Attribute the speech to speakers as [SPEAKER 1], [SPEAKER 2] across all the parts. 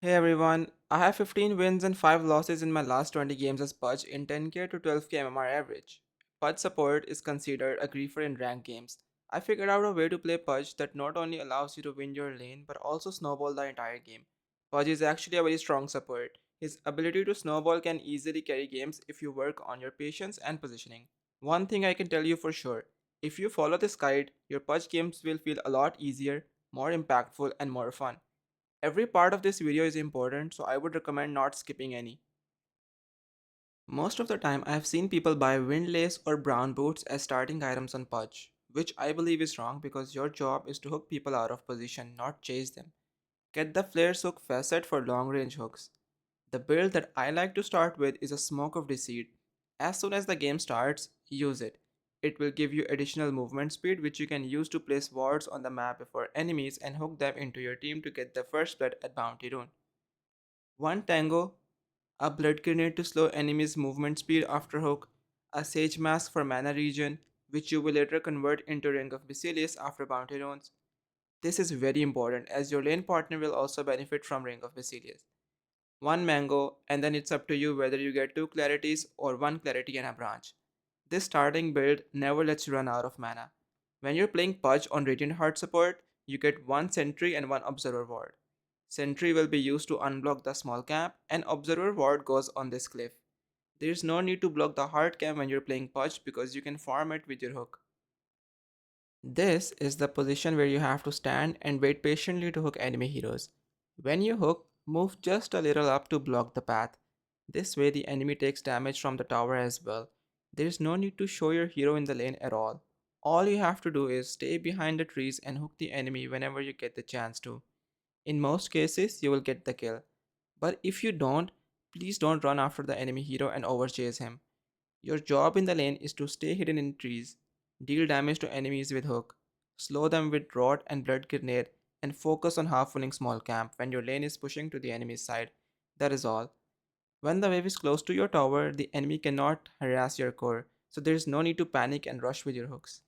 [SPEAKER 1] Hey everyone, I have 15 wins and 5 losses in my last 20 games as Pudge in 10k to 12k MMR average. Pudge support is considered a griefer in ranked games. I figured out a way to play Pudge that not only allows you to win your lane but also snowball the entire game. Pudge is actually a very strong support. His ability to snowball can easily carry games if you work on your patience and positioning. One thing I can tell you for sure, if you follow this guide, your Pudge games will feel a lot easier, more impactful and more fun. Every part of this video is important, so I would recommend not skipping any. Most of the time, I have seen people buy windlace or brown boots as starting items on Pudge, which I believe is wrong because your job is to hook people out of position, not chase them. Get the flares hook facet for long range hooks. The build that I like to start with is a smoke of deceit. As soon as the game starts, use it. It will give you additional movement speed which you can use to place wards on the map before enemies and hook them into your team to get the first blood at Bounty Rune. One tango, a blood grenade to slow enemies' movement speed after hook, a sage mask for mana regen, which you will later convert into Ring of Basilius after bounty runes. This is very important as your lane partner will also benefit from Ring of Basilius. One mango, and then it's up to you whether you get two clarities or one clarity and a branch. This starting build never lets you run out of mana. When you're playing Pudge on Radiant Heart support, you get one sentry and one observer ward. Sentry will be used to unblock the small camp, and observer ward goes on this cliff. There is no need to block the hard camp when you're playing Pudge because you can farm it with your hook. This is the position where you have to stand and wait patiently to hook enemy heroes. When you hook, move just a little up to block the path. This way the enemy takes damage from the tower as well. There is no need to show your hero in the lane at all. All you have to do is stay behind the trees and hook the enemy whenever you get the chance to. In most cases, you will get the kill. But if you don't, please don't run after the enemy hero and overchase him. Your job in the lane is to stay hidden in trees, deal damage to enemies with hook, slow them with rod and blood grenade, and focus on half-winning small camp when your lane is pushing to the enemy's side. That is all. When the wave is close to your tower, the enemy cannot harass your core, so there is no need to panic and rush with your hooks.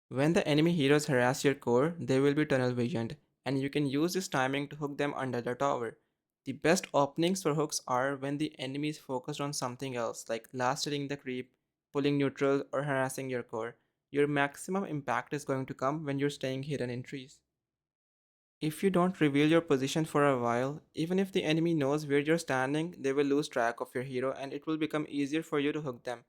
[SPEAKER 1] When the enemy heroes harass your core, they will be tunnel visioned, and you can use this timing to hook them under the tower. The best openings for hooks are when the enemy is focused on something else, like last hitting the creep, pulling neutral, or harassing your core. Your maximum impact is going to come when you're staying hidden in trees. If you don't reveal your position for a while, even if the enemy knows where you're standing, they will lose track of your hero and it will become easier for you to hook them.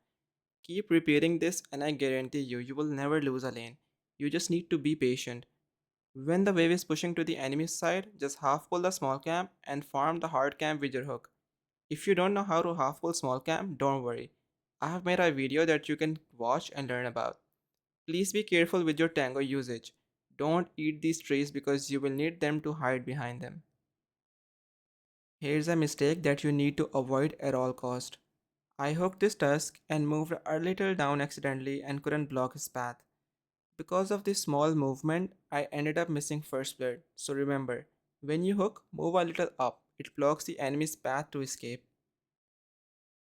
[SPEAKER 1] Keep repeating this, and I guarantee you, you will never lose a lane. You just need to be patient. When the wave is pushing to the enemy's side, just half pull the small camp and farm the hard camp with your hook. If you don't know how to half pull small camp, don't worry. I have made a video that you can watch and learn about. Please be careful with your tango usage. Don't eat these trees because you will need them to hide behind them. Here's a mistake that you need to avoid at all cost. I hooked this tusk and moved a little down accidentally and couldn't block his path. Because of this small movement, I ended up missing first blood. So remember, when you hook, move a little up. It blocks the enemy's path to escape.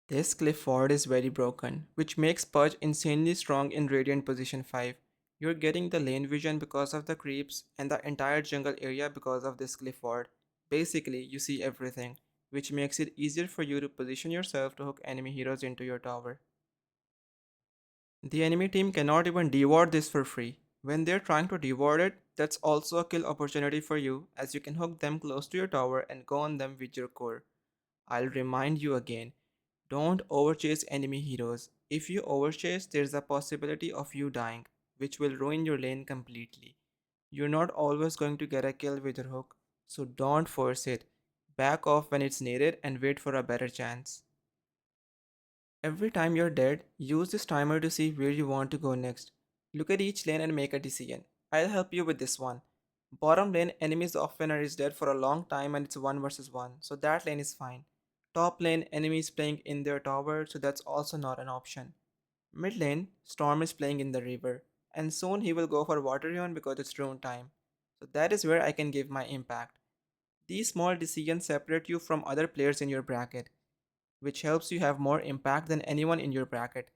[SPEAKER 1] This cliff fort is very broken, which makes Pudge insanely strong in Radiant Position 5. You're getting the lane vision because of the creeps and the entire jungle area because of this cliff fort. Basically, you see everything, which makes it easier for you to position yourself to hook enemy heroes into your tower. The enemy team cannot even deward this for free. When they're trying to deward it, that's also a kill opportunity for you as you can hook them close to your tower and go on them with your core. I'll remind you again, don't overchase enemy heroes. If you overchase, there's a possibility of you dying, which will ruin your lane completely. You're not always going to get a kill with your hook, so don't force it. Back off when it's needed and wait for a better chance. Every time you're dead, use this timer to see where you want to go next. Look at each lane and make a decision. I'll help you with this one. Bottom lane, enemies offlaner is dead for a long time and it's 1 versus 1, so that lane is fine. Top lane, enemies playing in their tower, so that's also not an option. Mid lane, Storm is playing in the river, and soon he will go for water rune because it's rune time. So that is where I can give my impact. These small decisions separate you from other players in your bracket, which helps you have more impact than anyone in your bracket.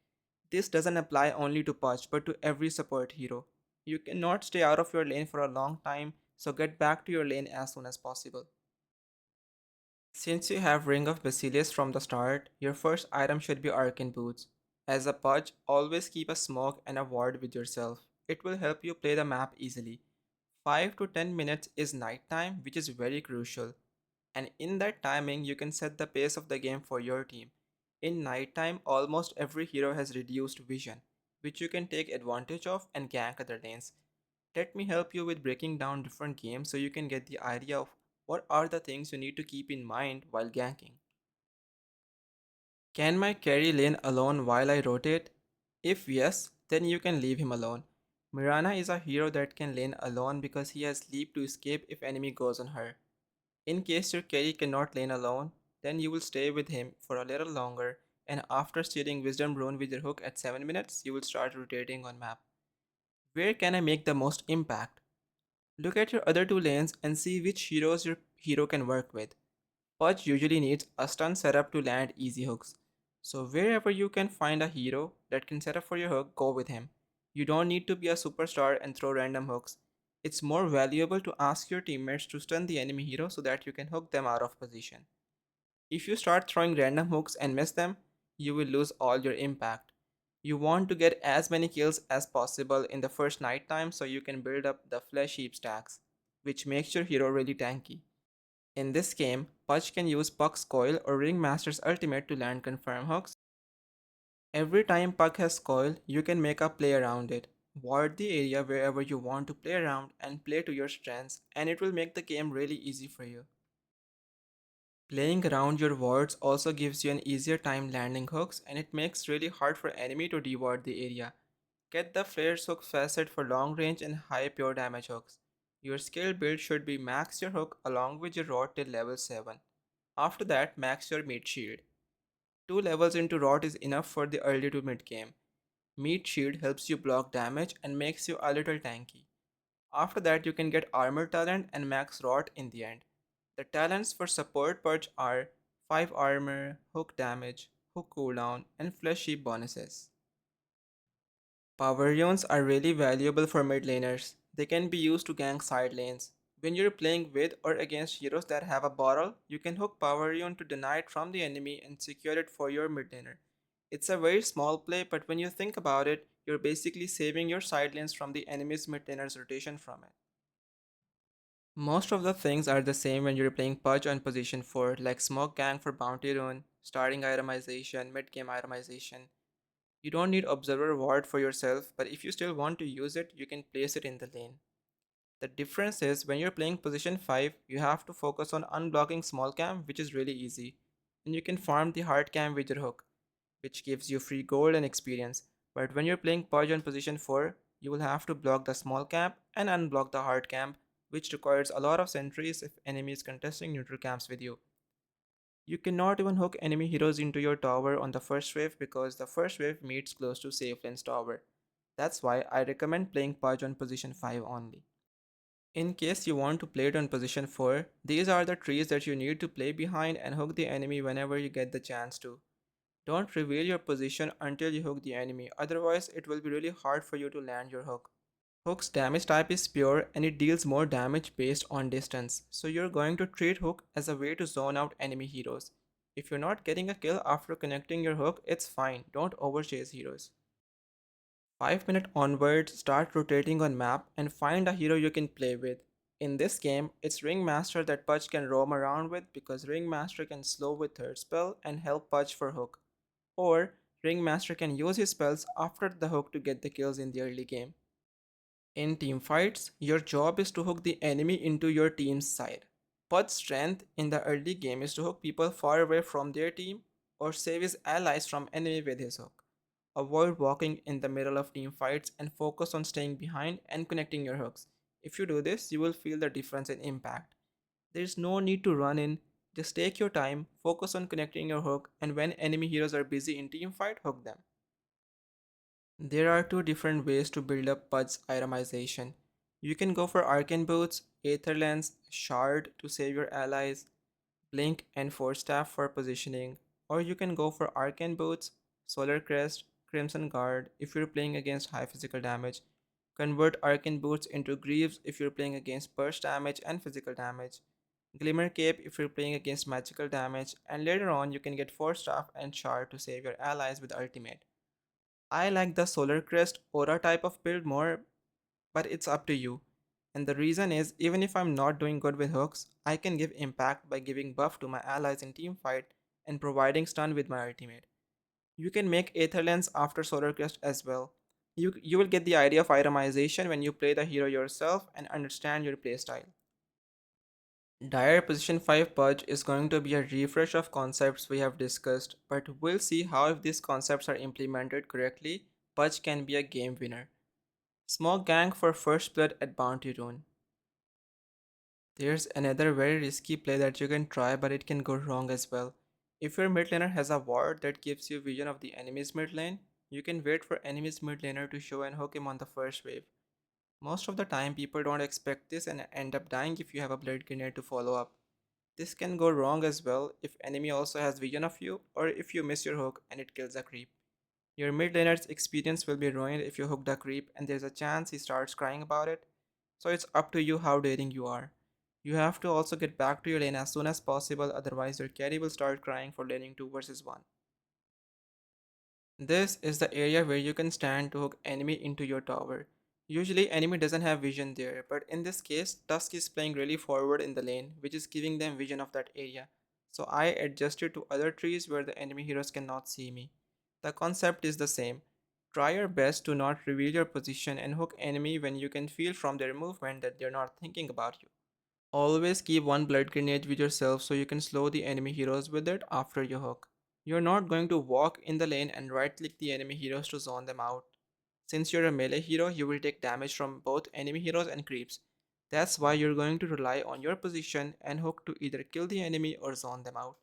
[SPEAKER 1] This doesn't apply only to Pudge but to every support hero. You cannot stay out of your lane for a long time, so get back to your lane as soon as possible. Since you have Ring of Basilius from the start, your first item should be Arcane Boots. As a Pudge, always keep a smoke and a ward with yourself. It will help you play the map easily. 5 to 10 minutes is nighttime, which is very crucial. And in that timing, you can set the pace of the game for your team. In nighttime, almost every hero has reduced vision, which you can take advantage of and gank other lanes. Let me help you with breaking down different games so you can get the idea of what are the things you need to keep in mind while ganking. Can my carry lane alone while I rotate? If yes, then you can leave him alone. Mirana is a hero that can lane alone because he has leap to escape if enemy goes on her. In case your carry cannot lane alone, then you will stay with him for a little longer, and after stealing Wisdom Rune with your hook at 7 minutes, you will start rotating on map. Where can I make the most impact? Look at your other two lanes and see which heroes your hero can work with. Pudge usually needs a stun setup to land easy hooks. So wherever you can find a hero that can set up for your hook, go with him. You don't need to be a superstar and throw random hooks. It's more valuable to ask your teammates to stun the enemy hero so that you can hook them out of position. If you start throwing random hooks and miss them, you will lose all your impact. You want to get as many kills as possible in the first night time so you can build up the flesh heap stacks, which makes your hero really tanky. In this game, Pudge can use Puck's coil or Ringmaster's ultimate to land confirm hooks. Every time Puck has coil, you can make a play around it. Ward the area wherever you want to play around and play to your strengths, and it will make the game really easy for you. Playing around your wards also gives you an easier time landing hooks, and it makes really hard for enemy to deward the area. Get the flares hook facet for long range and high pure damage hooks. Your skill build should be max your hook along with your rod till level 7. After that, max your meat shield. 2 levels into rod is enough for the early to mid game. Meat shield helps you block damage and makes you a little tanky. After that, you can get armor talent and max rot in the end. The talents for support purge are 5 armor, hook damage, hook cooldown, and flesh heap bonuses. Power runes are really valuable for mid laners. They can be used to gank side lanes. When you're playing with or against heroes that have a bottle, you can hook power rune to deny it from the enemy and secure it for your mid laner. It's a very small play, but when you think about it, you're basically saving your side lanes from the enemy's mid laner's rotation from it. Most of the things are the same when you're playing Pudge on position 4, like Smoke Gang for Bounty Rune, starting itemization, mid game itemization. You don't need Observer Ward for yourself, but if you still want to use it, you can place it in the lane. The difference is when you're playing position 5, you have to focus on unblocking small cam, which is really easy, and you can farm the hard cam with your hook, which gives you free gold and experience. But when you're playing Pudge on position 4, you will have to block the small camp and unblock the hard camp, which requires a lot of sentries if enemies contesting neutral camps with you. You cannot even hook enemy heroes into your tower on the first wave because the first wave meets close to safe lane's tower. That's why I recommend playing Pudge on position 5 only. In case you want to play it on position 4, these are the trees that you need to play behind and hook the enemy whenever you get the chance to. Don't reveal your position until you hook the enemy, otherwise it will be really hard for you to land your hook. Hook's damage type is pure and it deals more damage based on distance, so you're going to treat Hook as a way to zone out enemy heroes. If you're not getting a kill after connecting your hook, it's fine, don't overchase heroes. 5 minute onwards, start rotating on map and find a hero you can play with. In this game, it's Ringmaster that Pudge can roam around with because Ringmaster can slow with third spell and help Pudge for hook. Or, Ringmaster can use his spells after the hook to get the kills in the early game. In teamfights, your job is to hook the enemy into your team's side. Pud's strength in the early game is to hook people far away from their team or save his allies from enemy with his hook. Avoid walking in the middle of team fights and focus on staying behind and connecting your hooks. If you do this, you will feel the difference in impact. There is no need to run in, just take your time, focus on connecting your hook, and when enemy heroes are busy in team fight, hook them. There are two different ways to build up Pud's itemization. You can go for Arcane Boots, Aether Lens, Shard to save your allies, Blink and Force Staff for positioning, or you can go for Arcane Boots, Solar Crest, Crimson Guard if you're playing against high physical damage. Convert Arcane Boots into Greaves if you're playing against burst damage and physical damage. Glimmer Cape if you're playing against magical damage, and later on you can get Force Staff and Shard to save your allies with ultimate. I like the Solar Crest Aura type of build more, but it's up to you. And the reason is, even if I'm not doing good with hooks, I can give impact by giving buff to my allies in team fight and providing stun with my ultimate. You can make Aether Lens after Solar Crest as well. You will get the idea of itemization when you play the hero yourself and understand your playstyle. Dire Position 5 Pudge is going to be a refresh of concepts we have discussed, but we'll see how if these concepts are implemented correctly, Pudge can be a game winner. Smoke Gang for first blood at Bounty Rune. There's another very risky play that you can try, but it can go wrong as well. If your mid laner has a ward that gives you vision of the enemy's mid lane, you can wait for enemy's mid laner to show and hook him on the first wave. Most of the time people don't expect this and end up dying if you have a blade grenade to follow up. This can go wrong as well if enemy also has vision of you or if you miss your hook and it kills a creep. Your mid laner's experience will be ruined if you hook the creep and there's a chance he starts crying about it. So it's up to you how daring you are. You have to also get back to your lane as soon as possible, otherwise your carry will start crying for laning 2 versus 1. This is the area where you can stand to hook enemy into your tower. Usually enemy doesn't have vision there, but in this case Tusk is playing really forward in the lane, which is giving them vision of that area. So I adjusted to other trees where the enemy heroes cannot see me. The concept is the same. Try your best to not reveal your position and hook enemy when you can feel from their movement that they're not thinking about you. Always keep one blood grenade with yourself so you can slow the enemy heroes with it after you hook. You're not going to walk in the lane and right click the enemy heroes to zone them out. Since you're a melee hero, you will take damage from both enemy heroes and creeps. That's why you're going to rely on your position and hook to either kill the enemy or zone them out.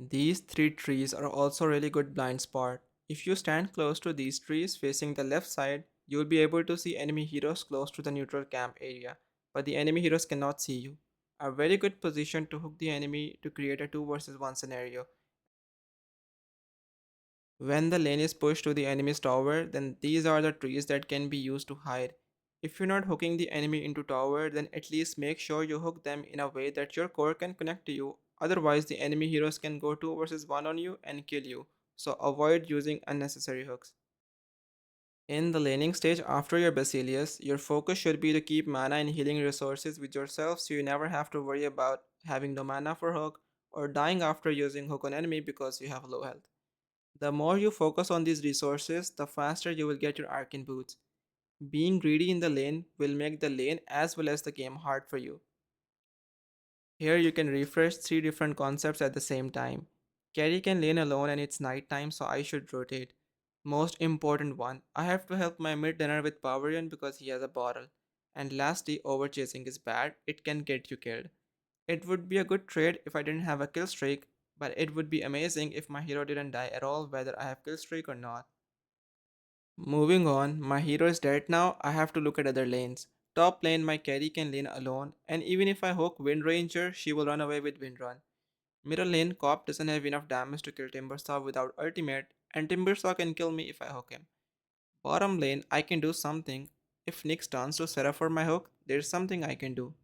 [SPEAKER 1] These three trees are also really good blind spot. If you stand close to these trees facing the left side, you will be able to see enemy heroes close to the neutral camp area, but the enemy heroes cannot see you. A very good position to hook the enemy to create a 2 versus 1 scenario. When the lane is pushed to the enemy's tower, then these are the trees that can be used to hide. If you're not hooking the enemy into tower, then at least make sure you hook them in a way that your core can connect to you. Otherwise, the enemy heroes can go 2 versus 1 on you and kill you. So avoid using unnecessary hooks. In the laning stage after your Basilius, your focus should be to keep mana and healing resources with yourself so you never have to worry about having no mana for hook or dying after using hook on enemy because you have low health. The more you focus on these resources, the faster you will get your arcane boots. Being greedy in the lane will make the lane as well as the game hard for you. Here you can refresh 3 different concepts at the same time. Carry can lane alone and it's nighttime so I should rotate. Most important one, I have to help my mid laner with power rune because he has a bottle. And lastly, overchasing is bad, it can get you killed. It would be a good trade if I didn't have a kill streak, but it would be amazing if my hero didn't die at all whether I have kill streak or not. Moving on, my hero is dead now, I have to look at other lanes. Top lane, my carry can lane alone, and even if I hook Wind Ranger, she will run away with Wind Run. Middle lane, Cop doesn't have enough damage to kill Timbersaw without ultimate, and Timbersaw can kill me if I hook him. Bottom lane, I can do something. If Nick stuns to set up for my hook, there's something I can do.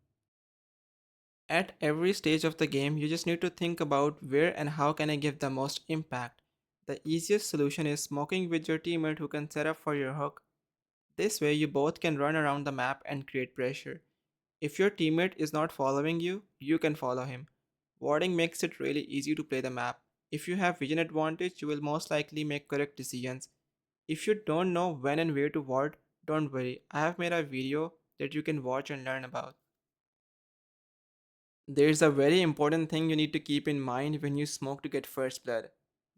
[SPEAKER 1] At every stage of the game, you just need to think about where and how can I give the most impact. The easiest solution is smoking with your teammate who can set up for your hook. This way, you both can run around the map and create pressure. If your teammate is not following you, you can follow him. Warding makes it really easy to play the map. If you have vision advantage, you will most likely make correct decisions. If you don't know when and where to ward, don't worry, I have made a video that you can watch and learn about. There's a very important thing you need to keep in mind when you smoke to get first blood.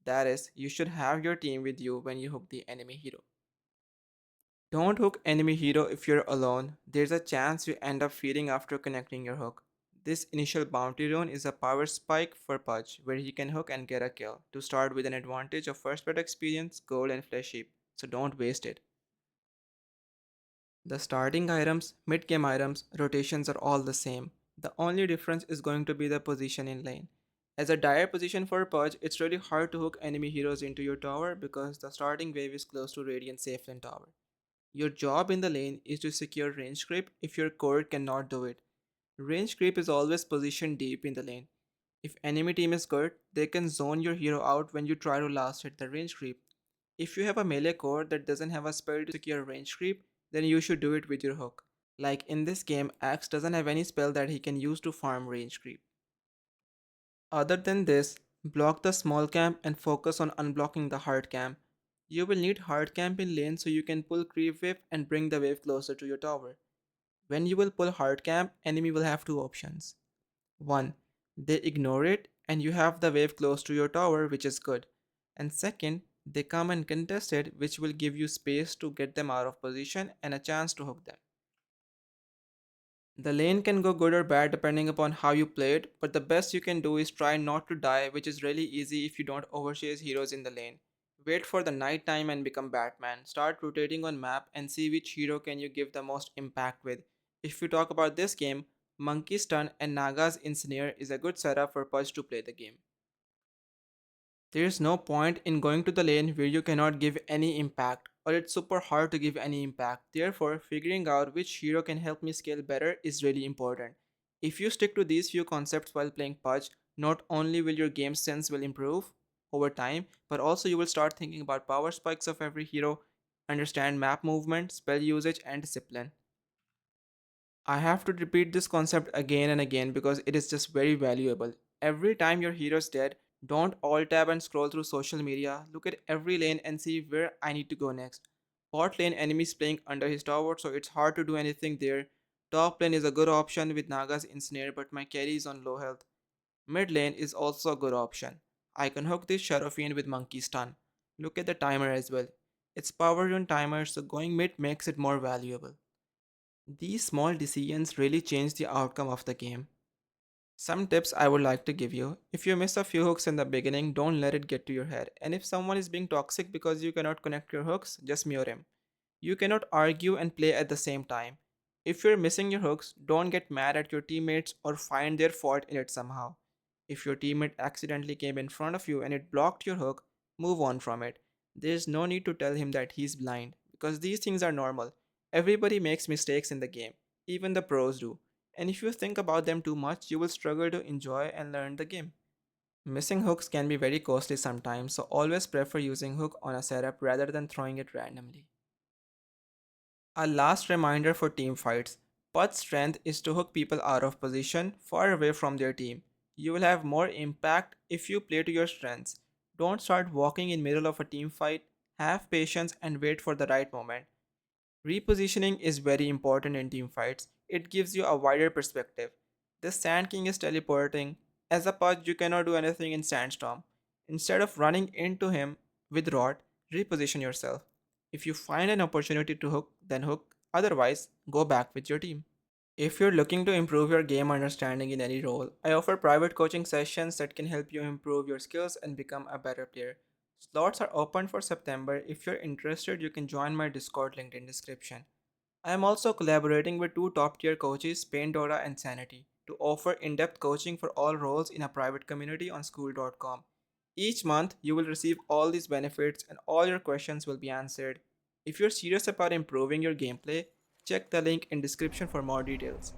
[SPEAKER 1] That is, you should have your team with you when you hook the enemy hero. Don't hook enemy hero if you're alone. There's a chance you end up feeding after connecting your hook. This initial bounty rune is a power spike for Pudge, where he can hook and get a kill, to start with an advantage of first blood experience, gold and flesh heap, so don't waste it. The starting items, mid game items, rotations are all the same. The only difference is going to be the position in lane. As a dire position for Pudge, it's really hard to hook enemy heroes into your tower because the starting wave is close to Radiant safe lane tower. Your job in the lane is to secure range creep if your core cannot do it. Range creep is always positioned deep in the lane. If enemy team is good, they can zone your hero out when you try to last hit the range creep. If you have a melee core that doesn't have a spell to secure range creep, then you should do it with your hook. Like in this game, Axe doesn't have any spell that he can use to farm range creep. Other than this, block the small camp and focus on unblocking the hard camp. You will need hard camp in lane so you can pull creep wave and bring the wave closer to your tower. When you will pull hard camp, enemy will have two options. 1. They ignore it and you have the wave close to your tower, which is good. And second, they come and contest it, which will give you space to get them out of position and a chance to hook them. The lane can go good or bad depending upon how you play it, but the best you can do is try not to die, which is really easy if you don't overchase heroes in the lane. Wait for the night time and become Batman. Start rotating on map and see which hero can you give the most impact with. If you talk about this game, Monkey Stun and Naga's Ensnare is a good setup for Pudge to play the game. There is no point in going to the lane where you cannot give any impact, or it's super hard to give any impact. Therefore, figuring out which hero can help me scale better is really important. If you stick to these few concepts while playing Pudge, not only will your game sense will improve over time, but also you will start thinking about power spikes of every hero, understand map movement, spell usage, and discipline. I have to repeat this concept again and again because it is just very valuable. Every time your hero is dead, don't alt tab and scroll through social media. Look at every lane and see where I need to go next. Bot lane enemies playing under his tower, so it's hard to do anything there. Top lane is a good option with Naga's Ensnare, but my carry is on low health. Mid lane is also a good option. I can hook this Sharafian with Monkey Stun. Look at the timer as well. It's power rune timer, so going mid makes it more valuable. These small decisions really change the outcome of the game. Some tips I would like to give you. If you miss a few hooks in the beginning, don't let it get to your head. And if someone is being toxic because you cannot connect your hooks, just mute him. You cannot argue and play at the same time. If you're missing your hooks, don't get mad at your teammates or find their fault in it somehow. If your teammate accidentally came in front of you and it blocked your hook, move on from it. There's no need to tell him that he's blind, because these things are normal. Everybody makes mistakes in the game, even the pros do. And if you think about them too much, you will struggle to enjoy and learn the game. Missing hooks can be very costly sometimes, so always prefer using hook on a setup rather than throwing it randomly. A last reminder for team fights. Put's strength is to hook people out of position, far away from their team. You will have more impact if you play to your strengths. Don't start walking in middle of a team fight. Have patience and wait for the right moment. Repositioning is very important in team fights. It gives you a wider perspective. The Sand King is teleporting. As a Pudge, you cannot do anything in Sandstorm. Instead of running into him with Rot, reposition yourself. If you find an opportunity to hook, then hook. Otherwise, go back with your team. If you're looking to improve your game understanding in any role, I offer private coaching sessions that can help you improve your skills and become a better player. Slots are open for September. If you're interested, you can join my Discord linked in description. I am also collaborating with two top tier coaches, Pain Dora and Sanity, to offer in depth coaching for all roles in a private community on school.com. Each month, you will receive all these benefits and all your questions will be answered. If you're serious about improving your gameplay, check the link in description for more details.